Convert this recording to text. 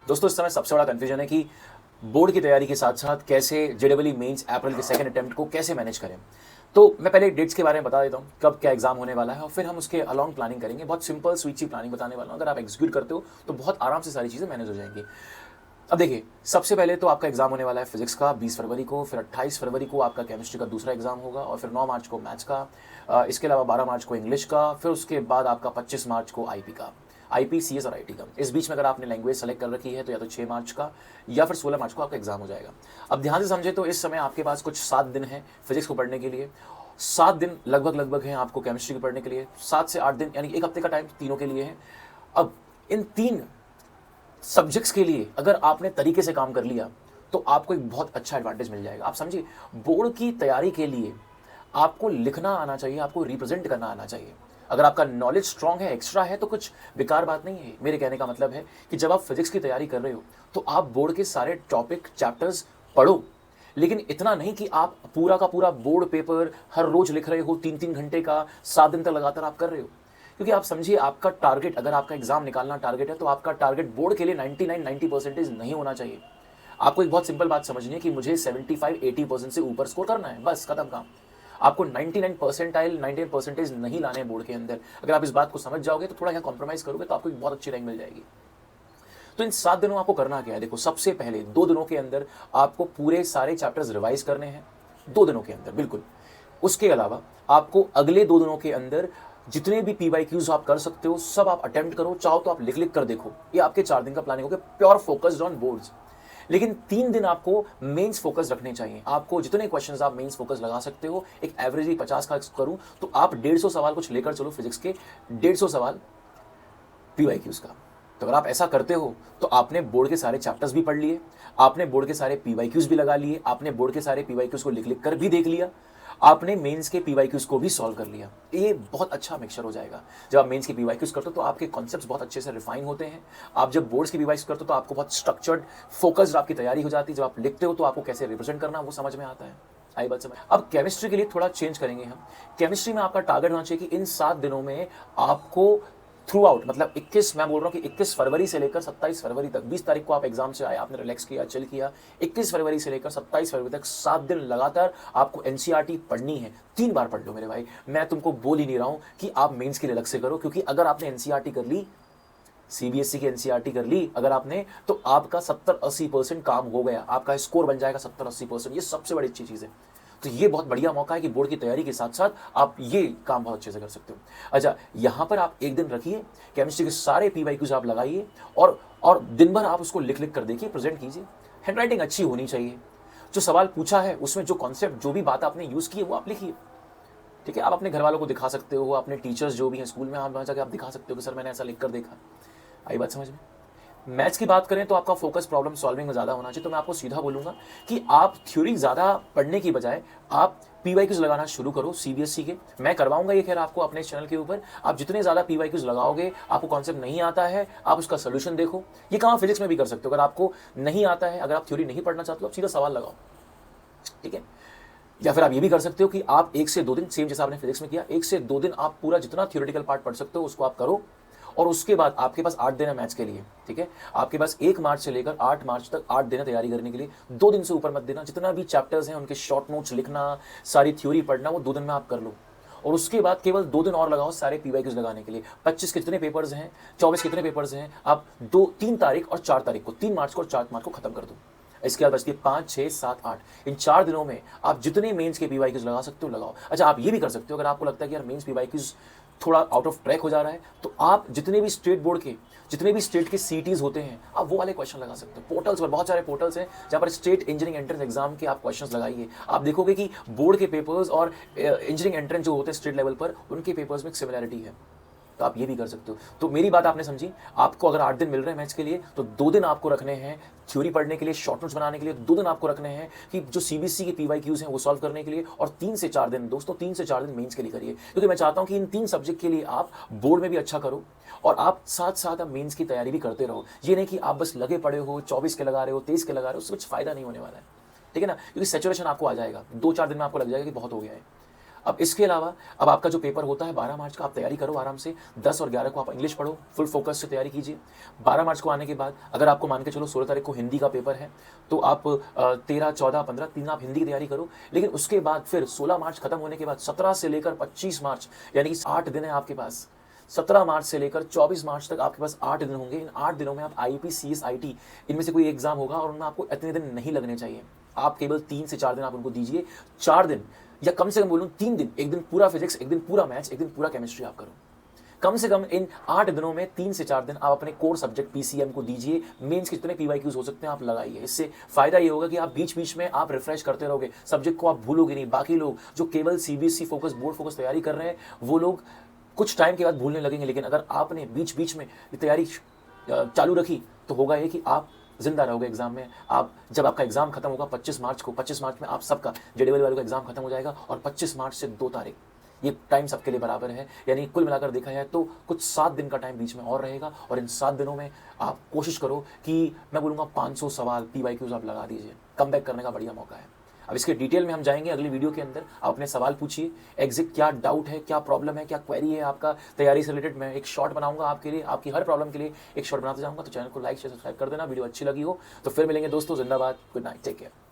दोस्तों इस समय सबसे बड़ा कंफ्यूजन है कि बोर्ड की तैयारी के साथ साथ कैसे जेडबल मेंस अप्रैल के सेकंड अटेम्प्ट को कैसे मैनेज करें। तो मैं पहले डेट्स के बारे में बता देता हूँ कब क्या एग्जाम होने वाला है और फिर हम उसके अलॉन्ग प्लानिंग करेंगे। बहुत सिंपल स्वीट सी प्लानिंग बताने वाला हूँ, अगर आप एग्जीक्यूट करते हो तो बहुत आराम से सारी चीज़ें मैनेज हो जाएंगी। अब देखिए, सबसे पहले तो आपका एग्जाम होने वाला है फिजिक्स का 20 फरवरी को, फिर 28 फरवरी को आपका केमिस्ट्री का दूसरा एग्जाम होगा और फिर 9 मार्च को मैथ्स का, इसके अलावा 12 मार्च को इंग्लिश का, फिर उसके बाद आपका 25 मार्च को आईपी का, आईपी सीएस और आईटी का। इस बीच में अगर आपने लैंग्वेज सेलेक्ट कर रखी है तो या तो 6 मार्च का या फिर 16 मार्च को आपका एग्जाम हो जाएगा। अब ध्यान से समझे तो इस समय आपके पास कुछ 7 दिन है फिजिक्स को पढ़ने के लिए, 7 दिन लगभग हैं आपको केमिस्ट्री को पढ़ने के लिए, 7 से 8 दिन यानी एक हफ्ते का टाइम तीनों के लिए है। अब इन 3 सब्जेक्ट्स के लिए अगर आपने तरीके से काम कर लिया तो आपको एक बहुत अच्छा एडवांटेज मिल जाएगा। आप समझिए, बोर्ड की तैयारी के लिए आपको लिखना आना चाहिए, आपको रिप्रेजेंट करना आना चाहिए। अगर आपका नॉलेज स्ट्रांग है, एक्स्ट्रा है, तो कुछ बेकार बात नहीं है। मेरे कहने का मतलब है कि जब आप फिजिक्स की तैयारी कर रहे हो तो आप बोर्ड के सारे टॉपिक चैप्टर्स पढ़ो, लेकिन इतना नहीं कि आप पूरा का पूरा बोर्ड पेपर हर रोज लिख रहे हो, 3-3 घंटे का 7 दिन तक लगातार आप कर रहे हो। क्योंकि आप समझिए, आपका टारगेट, अगर आपका एग्जाम निकालना टारगेट है तो आपका टारगेट बोर्ड के लिए 99-90% नहीं होना चाहिए। आपको एक बहुत सिंपल बात समझनी है कि मुझे 75-80% से ऊपर स्कोर करना है, बस खत्म काम। आपको 99 परसेंटाइल 99% नहीं लाने हैं बोर्ड के अंदर। अगर आप इस बात को समझ जाओगे तो थोड़ा यहाँ कॉम्प्रोमाइज करोगे तो आपको एक बहुत अच्छी रैंक मिल जाएगी। तो इन 7 दिनों में आपको करना क्या है? देखो, सबसे पहले 2 दिनों के अंदर आपको पूरे सारे चैप्टर्स रिवाइज करने हैं, 2 दिनों के अंदर, बिल्कुल। उसके अलावा आपको अगले 2 दिनों के अंदर जितने भी पीवाईक्यूज आप कर सकते हो सब आप अटेम्प्ट करो, चाहो तो आप लिख लिख कर देखो। ये आपके 4 दिन का प्लानिंग हो गया, प्योर फोकस्ड ऑन बोर्ड्स। लेकिन 3 दिन आपको मेंस फोकस रखने चाहिए। आपको जितने क्वेश्चंस आप मेंस फोकस लगा सकते हो, एक एवरेज 50 का करूं तो आप 150 सवाल कुछ लेकर चलो फिजिक्स के, 150 सवाल पीवाईक्यूज का। तो अगर आप ऐसा करते हो तो आपने बोर्ड के सारे चैप्टर्स भी पढ़ लिए, आपने बोर्ड के सारे पीवाईक्यूज भी लगा लिए, आपने बोर्ड के सारे पीवाईक्यूज को लिख लिख कर भी देख लिया, आपने मेंस के पीवाईक्यूज को भी सॉल्व कर लिया। ये बहुत अच्छा मिक्सचर हो जाएगा। जब आप मेंस के पीवाईक्यूज करते हो तो आपके कॉन्सेप्ट्स बहुत अच्छे से रिफाइन होते हैं। आप जब बोर्ड्स के पीवाईक्यूज करते हो तो आपको बहुत स्ट्रक्चर्ड फोकस्ड आपकी तैयारी हो जाती है। जब आप लिखते हो तो आपको कैसे रिप्रेजेंट करना वो समझ में आता है। आई बात समझ। अब केमिस्ट्री के लिए थोड़ा चेंज करेंगे हम। केमिस्ट्री में आपका टारगेट होना चाहिए कि इन 7 दिनों में आपको थ्रू आउट, मतलब 21, मैं बोल रहा हूँ कि 21 फरवरी से लेकर 27 फरवरी तक, 20 तारीख को आप एग्जाम से आए, आपने रिलैक्स किया, चिल किया, 21 फरवरी से लेकर 27 फरवरी तक 7 दिन लगातार आपको एनसीईआरटी पढ़नी है। 3 बार पढ़ लो मेरे भाई। मैं तुमको बोल ही नहीं रहा हूँ कि आप मेंस के लिए अलग से करो, क्योंकि अगर आपने एनसीईआरटी कर ली, सीबीएसई की एनसीईआरटी कर ली अगर आपने, तो आपका 70-80% काम हो गया, आपका स्कोर बन जाएगा 70-80%। ये सबसे बड़ी अच्छी चीज़ है। तो ये बहुत बढ़िया मौका है कि बोर्ड की तैयारी के साथ साथ आप ये काम बहुत अच्छे से कर सकते हो। अच्छा, यहां पर आप एक दिन रखिए, केमिस्ट्री के सारे पीवाईक्यूज आप लगाइए और दिन भर आप उसको लिख लिख कर देखिए, प्रेजेंट कीजिए। हैंडराइटिंग अच्छी होनी चाहिए। जो सवाल पूछा है उसमें जो कॉन्सेप्ट, जो भी बात आपने यूज की है वो आप लिखिए। ठीक है, आप अपने घर वालों को दिखा सकते हो, अपने टीचर्स जो भी हैं स्कूल में, आप वहां जाकर आप दिखा सकते हो कि सर मैंने ऐसा लिख कर देखा। आई बात समझ में? मैथ्स की बात करें तो आपका फोकस प्रॉब्लम सॉल्विंग में ज़्यादा होना चाहिए। तो मैं आपको सीधा बोलूंगा कि आप थ्योरी ज़्यादा पढ़ने की बजाय आप पीवाईक्यूज लगाना शुरू करो सीबीएसई के। मैं करवाऊंगा ये खैर आपको अपने चैनल के ऊपर। आप जितने ज़्यादा पीवाईक्यूज लगाओगे, आपको कॉन्सेप्ट नहीं आता है, आप उसका सोल्यूशन देखो। ये काम आप फिजिक्स में भी कर सकते हो। अगर आपको नहीं आता है, अगर आप थ्योरी नहीं पढ़ना चाहते हो, आप सीधा सवाल लगाओ। ठीक है, या फिर आप ये भी कर सकते हो कि आप 1 से 2 दिन, सेम जैसा आपने फिजिक्स में किया, 1 से 2 दिन आप पूरा जितना थ्योरेटिकल पार्ट पढ़ सकते हो उसको आप करो। और उसके बाद आपके पास 8 दिन है मैथ्स के लिए। ठीक है, आपके पास 1 मार्च से लेकर 8 मार्च तक 8 दिन है तैयारी करने के लिए। 2 दिन से ऊपर मत देना। जितना भी चैप्टर्स हैं उनके शॉर्ट नोट्स लिखना, सारी थ्योरी पढ़ना, वो 2 दिन में आप कर लो। और उसके बाद केवल 2 दिन और लगाओ सारे पीवाईक्यूज लगाने के लिए। 25 के कितने पेपर्स हैं, 24 कितने पेपर्स हैं, आप 3 तारीख और 4 तारीख को, 3 मार्च को और 4 मार्च को खत्म कर दो। इसके बाद बचती है 5, 6, 7, 8। इन 4 दिनों में आप जितने मेंस के पीवाईक्यूज लगा सकते हो लगाओ। अच्छा, आप ये भी कर सकते हो, अगर आपको लगता है कि यार मेंस पीवाईक्यूज थोड़ा आउट ऑफ ट्रैक हो जा रहा है, तो आप जितने भी स्टेट बोर्ड के, जितने भी स्टेट के सीटीज होते हैं, आप वो वाले क्वेश्चन लगा सकते हो। पोर्टल्स पर बहुत सारे पोर्टल्स हैं जहाँ पर स्टेट इंजीनियरिंग एंट्रेंस एग्जाम के आप क्वेश्चंस लगाइए। आप देखोगे कि बोर्ड के पेपर्स और इंजीनियरिंग एंट्रेंस जो होते हैं स्टेट लेवल पर, उनके पेपर्स में एक सिमिलैरिटी है। तो आप ये भी कर सकते हो। तो मेरी बात आपने समझी। आपको अगर 8 दिन मिल रहे हैं मैथ्स के लिए, तो 2 दिन आपको रखने हैं थ्योरी पढ़ने के लिए, शॉर्ट नोट्स बनाने के लिए। 2 दिन आपको रखने हैं कि जो सीबीएसई के पीवाईक्यूज हैं वो सॉल्व करने के लिए। और 3 से 4 दिन दोस्तों, 3 से 4 दिन मेंस के लिए करिए, क्योंकि मैं चाहता हूं कि इन 3 सब्जेक्ट के लिए आप बोर्ड में भी अच्छा करो और आप साथ साथ आप मेंस की तैयारी भी करते रहो। ये नहीं कि आप बस लगे पड़े हो, 24 के लगा रहे हो, 23 के लगा रहे हो, उससे कुछ फायदा नहीं होने वाला है। ठीक है ना, क्योंकि सेचुरेशन आपको आ जाएगा 2-4 दिन में, आपको लग जाएगा कि बहुत हो गया है। अब इसके अलावा अब आपका जो पेपर होता है 12 मार्च का, आप तैयारी करो आराम से। 10 और 11 को आप इंग्लिश पढ़ो, फुल फोकस से तैयारी कीजिए। 12 मार्च को आने के बाद अगर आपको मान के चलो 16 तारीख को हिंदी का पेपर है, तो आप 13, 14, 15 3 आप हिंदी की तैयारी करो। लेकिन उसके बाद फिर 16 मार्च खत्म होने के बाद 17 से लेकर 25 मार्च, यानी कि 8 दिन है आपके पास। 17 मार्च से लेकर 24 मार्च तक आपके पास 8 दिन होंगे। इन 8 दिनों में आप आईपी, सीएस, आईटी इनमें से कोई एग्जाम होगा और उनमें आपको इतने दिन नहीं लगने चाहिए। आप केवल 3 से 4 दिन आप उनको दीजिए। 4 दिन या कम से कम बोलूँ 3 दिन, एक दिन पूरा फिजिक्स, एक दिन पूरा मैथ्स, एक दिन पूरा केमिस्ट्री आप करो। कम से कम इन 8 दिनों में 3 से 4 दिन आप अपने कोर सब्जेक्ट पीसीएम को दीजिए। मेंस के जितने पीवाईक्यूज हो सकते हैं आप लगाइए। इससे फायदा ये होगा कि आप बीच बीच में आप रिफ्रेश करते रहोगे, सब्जेक्ट को आप भूलोगे नहीं। बाकी लोग जो केवल सीबीएसई फोकस, बोर्ड फोकस तैयारी कर रहे हैं, वो लोग कुछ टाइम के बाद भूलने लगेंगे। लेकिन अगर आपने बीच बीच में तैयारी चालू रखी तो होगा ये कि आप जिंदा रहोगे एग्जाम में। आप जब आपका एग्जाम खत्म होगा 25 मार्च को, 25 मार्च में आप सबका जेडीएल वालों का एग्जाम खत्म हो जाएगा और 25 मार्च से 2 तारीख ये टाइम सबके लिए बराबर है। यानी कुल मिलाकर देखा जाए तो कुछ 7 दिन का टाइम बीच में और रहेगा और इन 7 दिनों में आप कोशिश करो कि मैं बोलूँगा 500 सवाल पीवाईक्यूज आप लगा दीजिए। कम बैक करने का बढ़िया मौका है। अब इसके डिटेल में हम जाएंगे अगली वीडियो के अंदर। आप अपने सवाल पूछिए, एग्जिट क्या डाउट है, क्या प्रॉब्लम है, क्या क्वेरी है आपका तैयारी से रिलेटेड। मैं एक शॉर्ट बनाऊंगा आपके लिए, आपकी हर प्रॉब्लम के लिए एक शॉर्ट बनाते जाऊंगा। तो चैनल को लाइक शेयर सब्सक्राइब कर देना। वीडियो अच्छी लगी हो तो फिर मिलेंगे दोस्तों। जिंदाबाद, गुड नाइट, टेक केयर।